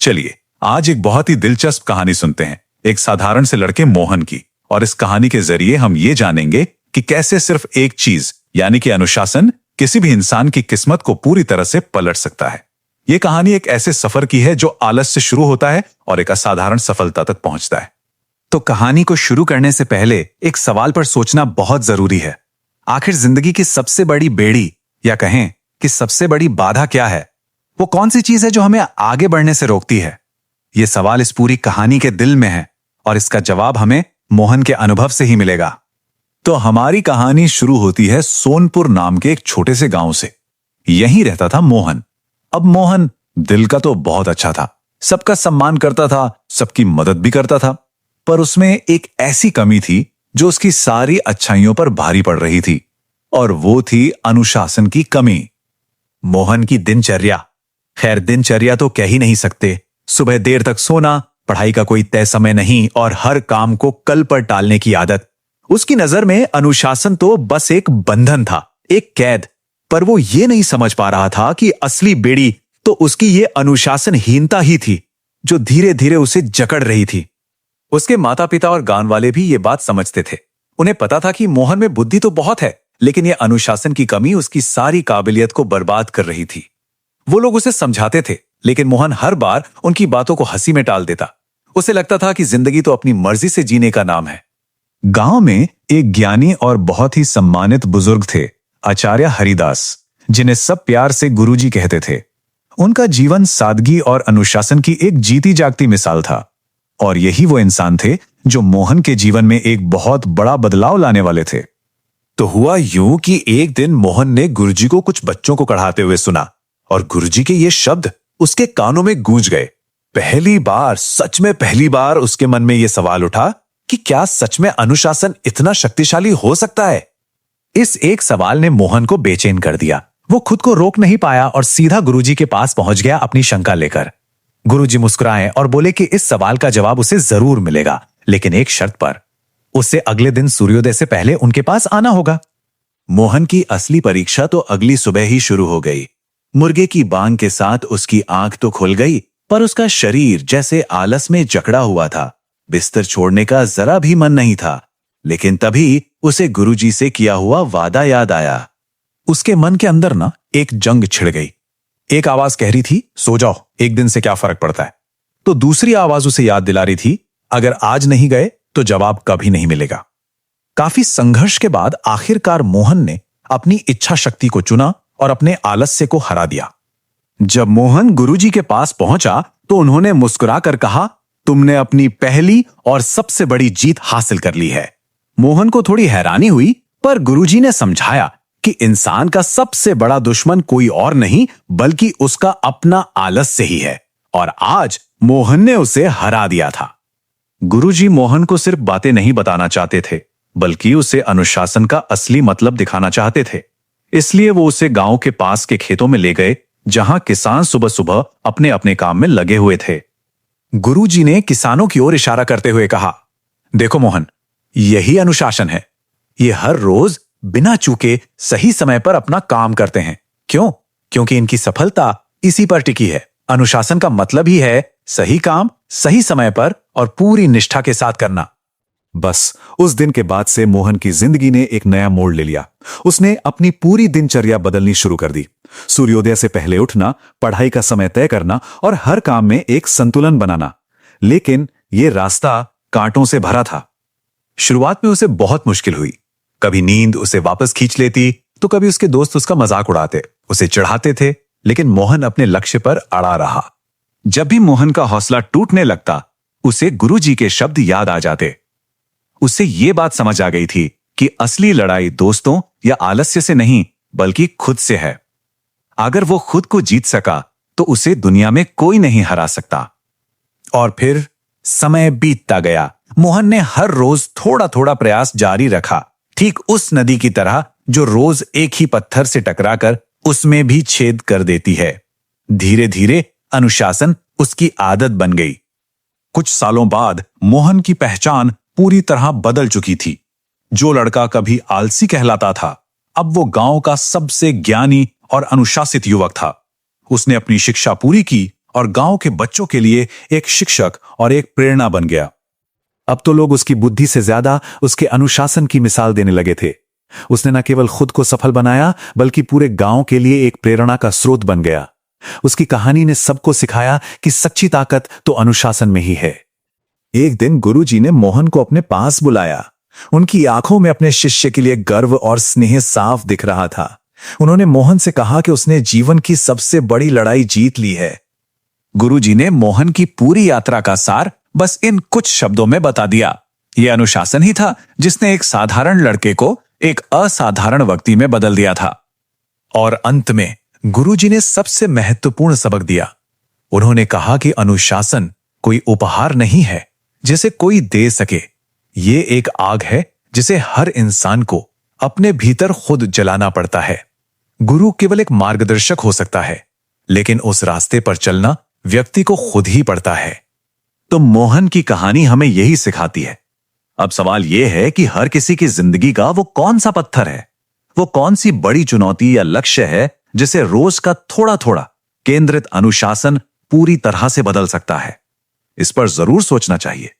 चलिए आज एक बहुत ही दिलचस्प कहानी सुनते हैं, एक साधारण से लड़के मोहन की। और इस कहानी के जरिए हम ये जानेंगे कि कैसे सिर्फ एक चीज यानी कि अनुशासन किसी भी इंसान की किस्मत को पूरी तरह से पलट सकता है। ये कहानी एक ऐसे सफर की है जो आलस से शुरू होता है और एक असाधारण सफलता तक पहुंचता है। तो कहानी को शुरू करने से पहले एक सवाल पर सोचना बहुत जरूरी है। आखिर जिंदगी की सबसे बड़ी बेड़ी या कहें कि सबसे बड़ी बाधा क्या है? वो कौन सी चीज है जो हमें आगे बढ़ने से रोकती है? ये सवाल इस पूरी कहानी के दिल में है और इसका जवाब हमें मोहन के अनुभव से ही मिलेगा। तो हमारी कहानी शुरू होती है सोनपुर नाम के एक छोटे से गांव से। यहीं रहता था मोहन। अब मोहन दिल का तो बहुत अच्छा था, सबका सम्मान करता था, सबकी मदद भी करता था। पर उसमें एक ऐसी कमी थी जो उसकी सारी अच्छाइयों पर भारी पड़ रही थी, और वो थी अनुशासन की कमी। मोहन की दिनचर्या, खैर दिनचर्या तो कह ही नहीं सकते। सुबह देर तक सोना, पढ़ाई का कोई तय समय नहीं और हर काम को कल पर टालने की आदत। उसकी नजर में अनुशासन तो बस एक बंधन था, एक कैद। पर वो ये नहीं समझ पा रहा था कि असली बेड़ी तो उसकी ये अनुशासनहीनता ही थी जो धीरे धीरे उसे जकड़ रही थी। उसके माता पिता और गांव वाले भी ये बात समझते थे। उन्हें पता था कि मोहन में बुद्धि तो बहुत है, लेकिन यह अनुशासन की कमी उसकी सारी काबिलियत को बर्बाद कर रही थी। वो लोग उसे समझाते थे, लेकिन मोहन हर बार उनकी बातों को हंसी में टाल देता। उसे लगता था कि जिंदगी तो अपनी मर्जी से जीने का नाम है। गांव में एक ज्ञानी और बहुत ही सम्मानित बुजुर्ग थे, आचार्य हरिदास, जिन्हें सब प्यार से गुरुजी कहते थे। उनका जीवन सादगी और अनुशासन की एक जीती जागती मिसाल था, और यही वो इंसान थे जो मोहन के जीवन में एक बहुत बड़ा बदलाव लाने वाले थे। तो हुआ यूं कि एक दिन मोहन ने गुरुजी को कुछ बच्चों को पढ़ाते हुए सुना, और गुरुजी के ये शब्द उसके कानों में गूंज गए। पहली बार, सच में पहली बार उसके मन में यह सवाल उठा कि क्या सच में अनुशासन इतना शक्तिशाली हो सकता है? इस एक सवाल ने मोहन को बेचैन कर दिया। वो खुद को रोक नहीं पाया और सीधा गुरुजी के पास पहुंच गया अपनी शंका लेकर। गुरुजी मुस्कुराए और बोले कि इस सवाल का जवाब उसे जरूर मिलेगा, लेकिन एक शर्त पर। उसे अगले दिन सूर्योदय से पहले उनके पास आना होगा। मोहन की असली परीक्षा तो अगली सुबह ही शुरू हो गई। मुर्गे की बांग के साथ उसकी आंख तो खुल गई, पर उसका शरीर जैसे आलस में जकड़ा हुआ था। बिस्तर छोड़ने का जरा भी मन नहीं था। लेकिन तभी उसे गुरुजी से किया हुआ वादा याद आया। उसके मन के अंदर ना एक जंग छिड़ गई। एक आवाज कह रही थी, सो जाओ, एक दिन से क्या फर्क पड़ता है। तो दूसरी आवाज उसे याद दिला रही थी, अगर आज नहीं गए तो जवाब कभी नहीं मिलेगा। काफी संघर्ष के बाद आखिरकार मोहन ने अपनी इच्छा शक्ति को चुना और अपने आलस्य को हरा दिया। जब मोहन गुरुजी के पास पहुंचा तो उन्होंने मुस्कुराकर कहा, तुमने अपनी पहली और सबसे बड़ी जीत हासिल कर ली है। मोहन को थोड़ी हैरानी हुई, पर गुरुजी ने समझाया कि इंसान का सबसे बड़ा दुश्मन कोई और नहीं बल्कि उसका अपना आलस्य ही है, और आज मोहन ने उसे हरा दिया था। गुरुजी मोहन को सिर्फ बातें नहीं बताना चाहते थे, बल्कि उसे अनुशासन का असली मतलब दिखाना चाहते थे। इसलिए वो उसे गांव के पास के खेतों में ले गए, जहां किसान सुबह सुबह अपने अपने काम में लगे हुए थे। गुरुजी ने किसानों की ओर इशारा करते हुए कहा, देखो मोहन, यही अनुशासन है। ये हर रोज बिना चूके सही समय पर अपना काम करते हैं। क्यों? क्योंकि इनकी सफलता इसी पर टिकी है। अनुशासन का मतलब ही है सही काम सही समय पर और पूरी निष्ठा के साथ करना। बस उस दिन के बाद से मोहन की जिंदगी ने एक नया मोड़ ले लिया। उसने अपनी पूरी दिनचर्या बदलनी शुरू कर दी। सूर्योदय से पहले उठना, पढ़ाई का समय तय करना और हर काम में एक संतुलन बनाना। लेकिन यह रास्ता कांटों से भरा था। शुरुआत में उसे बहुत मुश्किल हुई। कभी नींद उसे वापस खींच लेती, तो कभी उसके दोस्त उसका मजाक उड़ाते, उसे चिढ़ाते थे, लेकिन मोहन अपने लक्ष्य पर अड़ा रहा। जब भी मोहन का हौसला टूटने लगता, उसे गुरुजी के शब्द याद आ जाते। उसे यह बात समझ आ गई थी कि असली लड़ाई दोस्तों या आलस्य से नहीं बल्कि खुद से है। अगर वो खुद को जीत सका तो उसे दुनिया में कोई नहीं हरा सकता। और फिर समय बीतता गया। मोहन ने हर रोज थोड़ा थोड़ा प्रयास जारी रखा, ठीक उस नदी की तरह जो रोज एक ही पत्थर से टकराकर उसमें भी छेद कर देती है। धीरे धीरे अनुशासन उसकी आदत बन गई। कुछ सालों बाद मोहन की पहचान पूरी तरह बदल चुकी थी। जो लड़का कभी आलसी कहलाता था, अब वो गांव का सबसे ज्ञानी और अनुशासित युवक था। उसने अपनी शिक्षा पूरी की और गांव के बच्चों के लिए एक शिक्षक और एक प्रेरणा बन गया। अब तो लोग उसकी बुद्धि से ज्यादा उसके अनुशासन की मिसाल देने लगे थे। उसने न केवल खुद को सफल बनाया बल्कि पूरे गांव के लिए एक प्रेरणा का स्रोत बन गया। उसकी कहानी ने सबको सिखाया कि सच्ची ताकत तो अनुशासन में ही है। एक दिन गुरुजी ने मोहन को अपने पास बुलाया। उनकी आंखों में अपने शिष्य के लिए गर्व और स्नेह साफ दिख रहा था। उन्होंने मोहन से कहा कि उसने जीवन की सबसे बड़ी लड़ाई जीत ली है। गुरुजी ने मोहन की पूरी यात्रा का सार बस इन कुछ शब्दों में बता दिया। यह अनुशासन ही था जिसने एक साधारण लड़के को एक असाधारण व्यक्ति में बदल दिया था। और अंत में गुरुजी ने सबसे महत्वपूर्ण सबक दिया। उन्होंने कहा कि अनुशासन कोई उपहार नहीं है जिसे कोई दे सके। ये एक आग है जिसे हर इंसान को अपने भीतर खुद जलाना पड़ता है। गुरु केवल एक मार्गदर्शक हो सकता है, लेकिन उस रास्ते पर चलना व्यक्ति को खुद ही पड़ता है। तो मोहन की कहानी हमें यही सिखाती है। अब सवाल यह है कि हर किसी की जिंदगी का वो कौन सा पत्थर है, वो कौन सी बड़ी चुनौती या लक्ष्य है जिसे रोज का थोड़ा थोड़ा केंद्रित अनुशासन पूरी तरह से बदल सकता है। इस पर जरूर सोचना चाहिए।